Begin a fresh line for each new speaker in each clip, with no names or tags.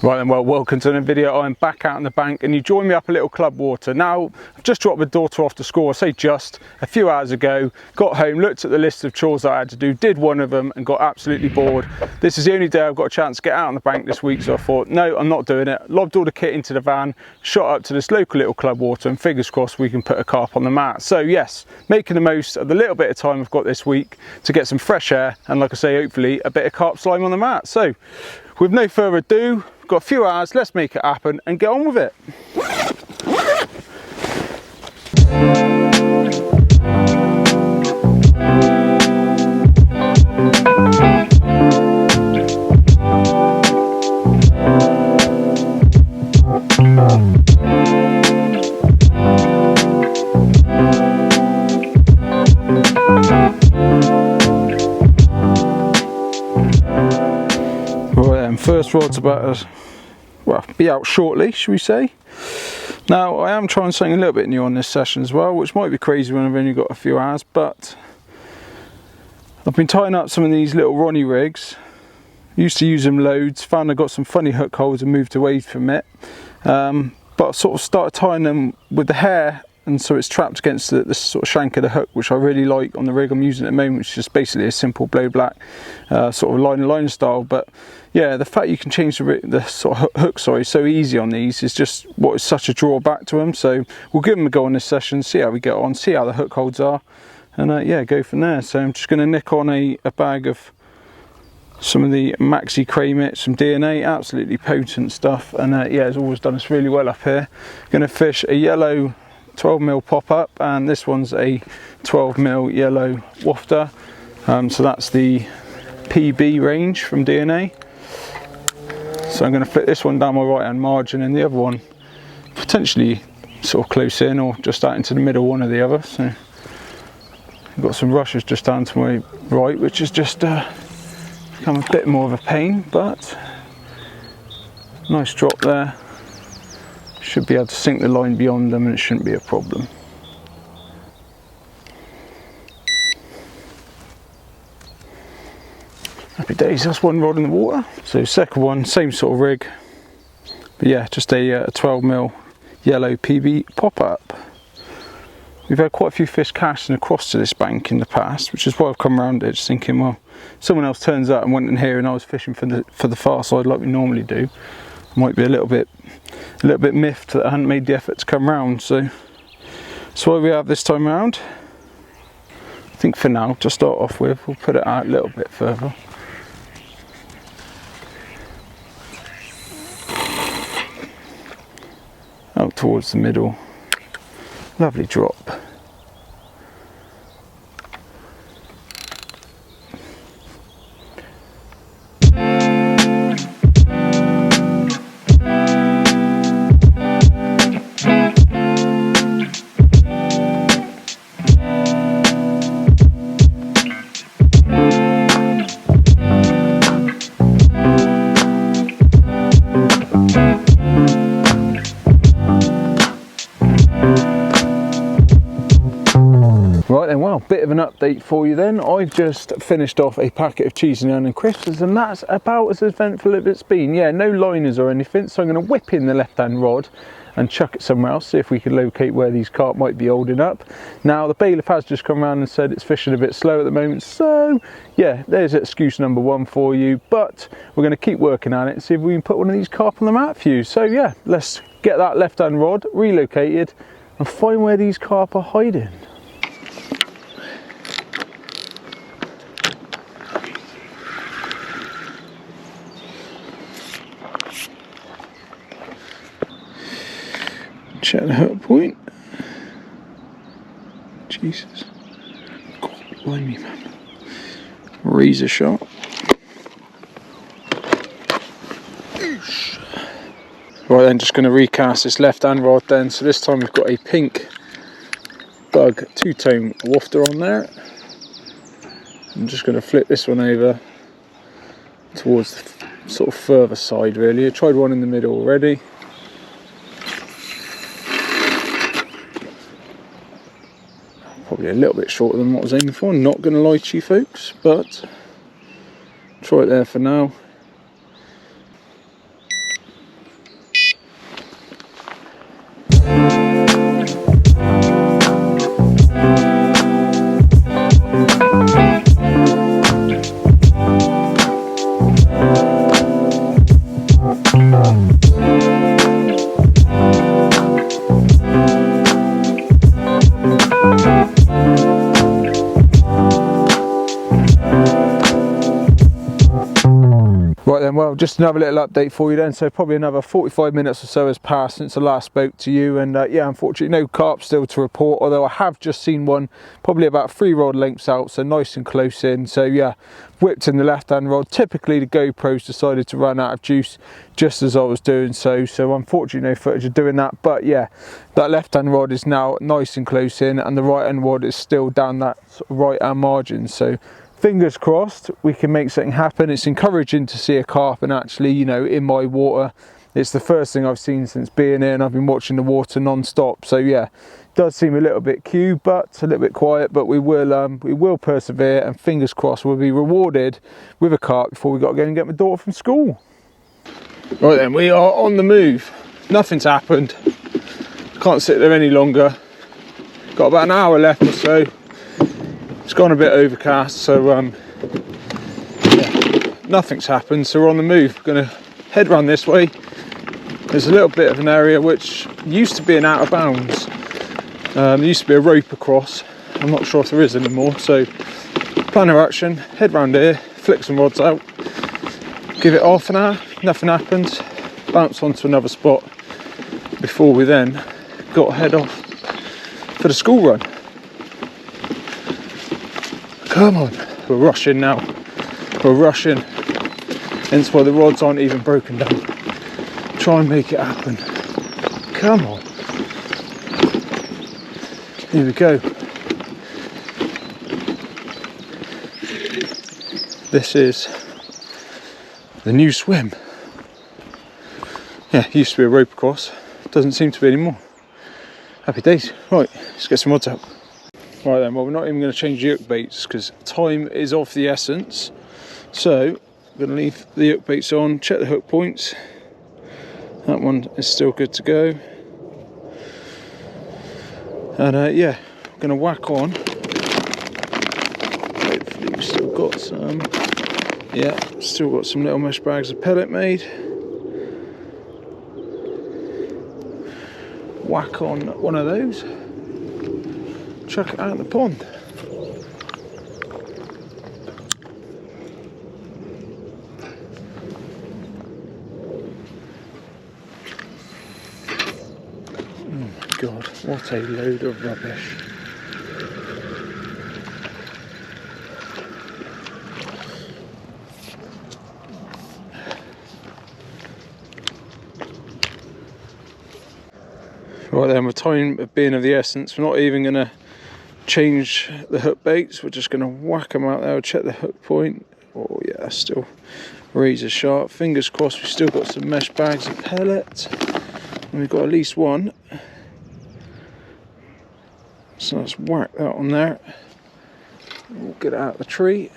Right then, well, welcome to the video. I'm back out on the bank and you join me up a little club water. Now, I've just dropped my daughter off to school, I say just, a few hours ago, got home, looked at the list of chores I had to do, did one of them and got absolutely bored. This is the only day I've got a chance to get out on the bank this week, so I thought, no, I'm not doing it. Lobbed all the kit into the van, shot up to this local little club water and fingers crossed we can put a carp on the mat. So yes, making the most of the little bit of time I've got this week to get some fresh air and, like I say, hopefully a bit of carp slime on the mat. So, with no further ado, got a few hours, let's make it happen and get on with it. First rod's about to, well, be out shortly, should we say. Now, I am trying something a little bit new on this session as well, which might be crazy when I've only got a few hours, but I've been tying up some of these little Ronnie rigs. Used to use them loads, found I got some funny hook holes and moved away from it. But I sort of started tying them with the hair, and so it's trapped against the sort of shank of the hook, which I really like on the rig I'm using at the moment, which is just basically a simple blow black sort of line style. But yeah, the fact you can change the sort of hook so easy on these is just what is such a drawback to them. So we'll give them a go on this session, see how we get on, see how the hook holds are, and yeah, go from there. So I'm just going to nick on a bag of some of the Maxi Cremit, some DNA, absolutely potent stuff, and yeah, it's always done us really well up here. Going to fish a yellow 12mm pop-up, and this one's a 12mm yellow wafter, so that's the PB range from DNA. So I'm going to flip this one down my right hand margin and the other one potentially sort of close in or just out into the middle, one or the other. So I've got some rushes just down to my right, which has just become a bit more of a pain, but nice drop there. Should be able to sink the line beyond them and it shouldn't be a problem. Happy days, that's one rod in the water. So second one, same sort of rig, but yeah, just a 12mm yellow PB pop-up. We've had quite a few fish casting across to this bank in the past, which is why I've come around it, just thinking, well, someone else turns up and went in here and I was fishing for the far side like we normally do. I might be a little bit miffed that I hadn't made the effort to come round, so that's why we have this time around. I think for now, to start off with, we'll put it out a little bit further. Out towards the middle. Lovely drop. Right then, well, bit of an update for you then. I've just finished off a packet of cheese and onion crisps, and that's about as eventful as it's been. Yeah, no liners or anything, so I'm going to whip in the left-hand rod and chuck it somewhere else, see if we can locate where these carp might be holding up. Now, the bailiff has just come around and said it's fishing a bit slow at the moment, so yeah, there's excuse number one for you, but we're going to keep working on it and see if we can put one of these carp on the mat for you. So yeah, let's get that left-hand rod relocated and find where these carp are hiding. Check the hook point. Jesus. God, blimey, man. Razor shot. Right then, just going to recast this left hand rod then. So this time we've got a pink bug two-tone wafter on there. I'm just going to flip this one over towards the sort of further side really. I tried one in the middle already. Probably a little bit shorter than what I was aiming for, not going to lie to you folks, but try it there for now. then, well, just another little update for you then. So probably another 45 minutes or so has passed since I last spoke to you, and yeah, unfortunately no carp still to report, although I have just seen one probably about 3 rod lengths out, so nice and close in. So yeah, whipped in the left hand rod. Typically the GoPro's decided to run out of juice just as I was doing so unfortunately no footage of doing that. But yeah, that left hand rod is now nice and close in, and the right hand rod is still down that sort of right hand margin. So fingers crossed we can make something happen. It's encouraging to see a carp, and actually, you know, in my water. It's the first thing I've seen since being here, and I've been watching the water non-stop. So yeah, it does seem a little bit cute, but a little bit quiet, but we will persevere, and fingers crossed we'll be rewarded with a carp before we got to go and get my daughter from school. Right then, we are on the move. Nothing's happened. Can't sit there any longer. Got about an hour left or so. It's gone a bit overcast, so yeah, nothing's happened, so we're on the move. We're going to head round this way. There's a little bit of an area which used to be an out of bounds. There used to be a rope across. I'm not sure if there is anymore, so plan of action, head round here, flick some rods out, give it half an hour, nothing happens, bounce onto another spot before we then got to head off for the school run. Come on, we're rushing now, we're rushing, hence why the rods aren't even broken down. Try and make it happen, come on, here we go. This is the new swim. Yeah, used to be a rope across, doesn't seem to be anymore. Happy days. Right, let's get some rods out. Right then, well, we're not even going to change the hook baits because time is of the essence. So I'm going to leave the hook baits on, check the hook points. That one is still good to go. And yeah, I'm going to whack on. Hopefully we've still got some. Yeah, still got some little mesh bags of pellet made. Whack on one of those. Chuck it out in the pond. Oh my God, what a load of rubbish. Right then, with time being of the essence, we're not even going to change the hook baits, we're just going to whack them out there, check the hook point. Oh yeah, still razor sharp. Fingers crossed we've still got some mesh bags of pellet, and we've got at least one. So let's whack that on there. We'll get it out of the tree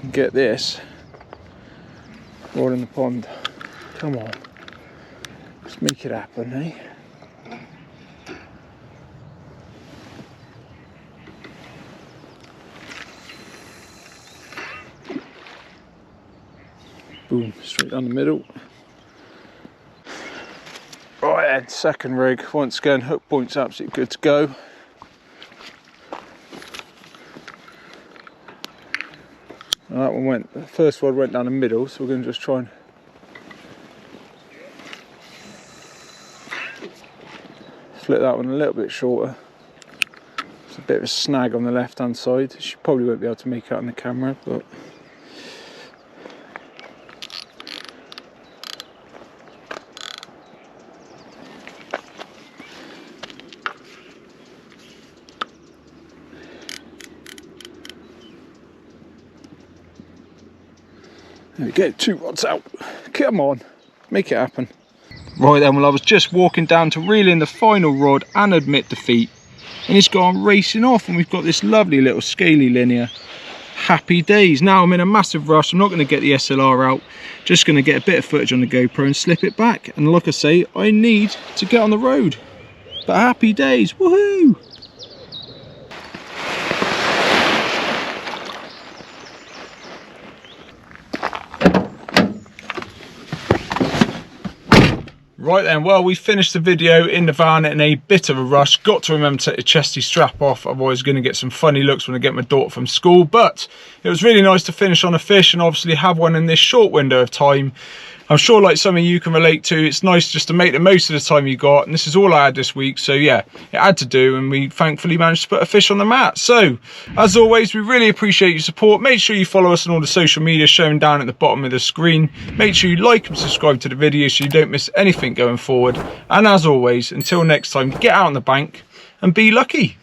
and get this right in the pond. Come on, let's make it happen, eh? Boom, straight down the middle. Right then, second rig. Once again, hook point's absolutely good to go. And that one went, the first rod went down the middle, so we're going to just try and flip that one a little bit shorter. It's a bit of a snag on the left hand side. You probably won't be able to make out on the camera, but there we go, 2 rods out. Come on, make it happen. Right then, well, I was just walking down to reel in the final rod and admit defeat, and it's gone racing off, and we've got this lovely little scaly linear. Happy days. Now I'm in a massive rush. I'm not going to get the SLR out, just going to get a bit of footage on the GoPro and slip it back. And like I say, I need to get on the road. But happy days, woohoo! Right then, well, we finished the video in the van in a bit of a rush. Got to remember to take the chesty strap off, otherwise going to get some funny looks when I get my daughter from school. But it was really nice to finish on a fish and obviously have one in this short window of time. I'm sure like some of you can relate to, it's nice just to make the most of the time you got, and this is all I had this week, so yeah, it had to do, and we thankfully managed to put a fish on the mat. So, as always, we really appreciate your support. Make sure you follow us on all the social media shown down at the bottom of the screen. Make sure you like and subscribe to the video so you don't miss anything going forward. And as always, until next time, get out on the bank and be lucky.